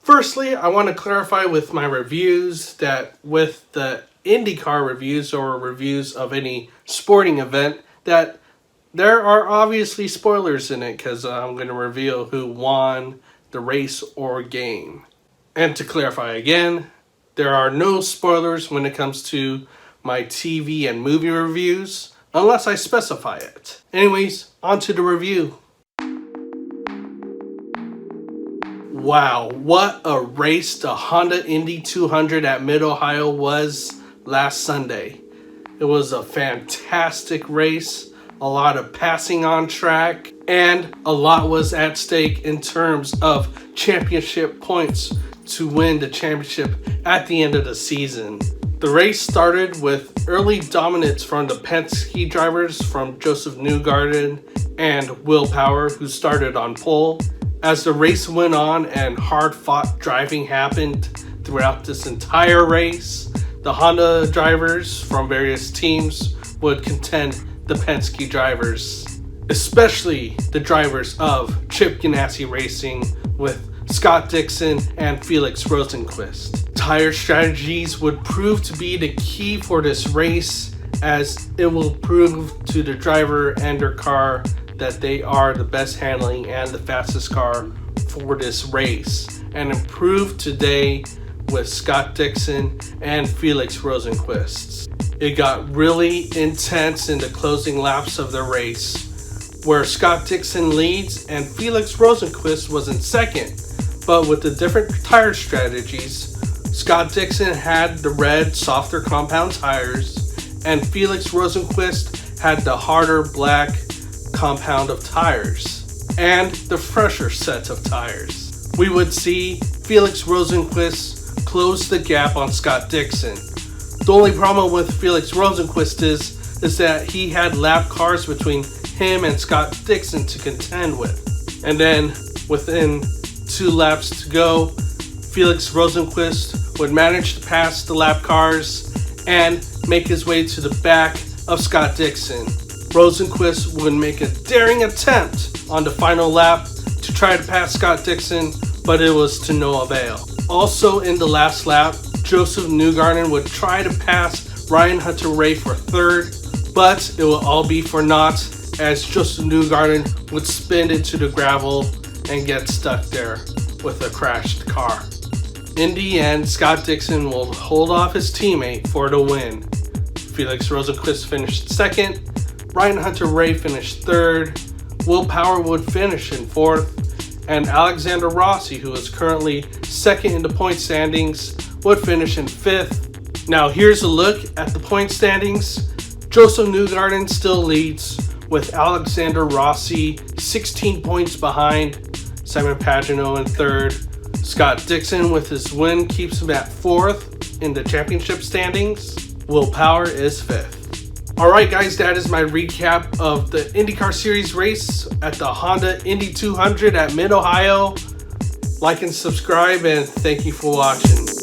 Firstly, I want to clarify with my reviews that with the IndyCar reviews or reviews of any sporting event, that there are obviously spoilers in it because I'm going to reveal who won the race or game. And to clarify again, there are no spoilers when it comes to my TV and movie reviews unless I specify it. Anyways, on to the review. Wow, what a race the Honda Indy 200 at Mid-Ohio was last Sunday. It was a fantastic race, a lot of passing on track, and a lot was at stake in terms of championship points to win the championship at the end of the season. The race started with early dominance from the Penske drivers from Joseph Newgarden and Will Power, who started on pole. As the race went on and hard-fought driving happened throughout this entire race, the Honda drivers from various teams would contend the Penske drivers, especially the drivers of Chip Ganassi Racing with Scott Dixon and Felix Rosenqvist. Tire strategies would prove to be the key for this race, as it will prove to the driver and their car that they are the best handling and the fastest car for this race, and improved today with Scott Dixon and Felix Rosenqvist. It got really intense in the closing laps of the race, where Scott Dixon leads and Felix Rosenqvist was in second, but with the different tire strategies, Scott Dixon had the red, softer compound tires, and Felix Rosenqvist had the harder black compound of tires and the fresher set of tires. We would see Felix Rosenqvist close the gap on Scott Dixon. The only problem with Felix Rosenqvist is that he had lap cars between him and Scott Dixon to contend with. And then within 2 laps to go, Felix Rosenqvist would manage to pass the lap cars and make his way to the back of Scott Dixon. Rosenqvist would make a daring attempt on the final lap to try to pass Scott Dixon, but it was to no avail. Also in the last lap, Joseph Newgarden would try to pass Ryan Hunter-Reay for third, but it will all be for naught as Joseph Newgarden would spin into the gravel and get stuck there with a crashed car. In the end, Scott Dixon will hold off his teammate for the win. Felix Rosenqvist finished second, Ryan Hunter-Reay finished third, Will Power would finish in fourth, and Alexander Rossi, who is currently second in the point standings, would finish in fifth. Now here's a look at the point standings. Joseph Newgarden still leads with Alexander Rossi 16 points behind, Simon Pagenaud in third. Scott Dixon with his win keeps him at fourth in the championship standings. Will Power is fifth. Alright guys, that is my recap of the IndyCar Series race at the Honda Indy 200 at Mid-Ohio. Like and subscribe, and thank you for watching.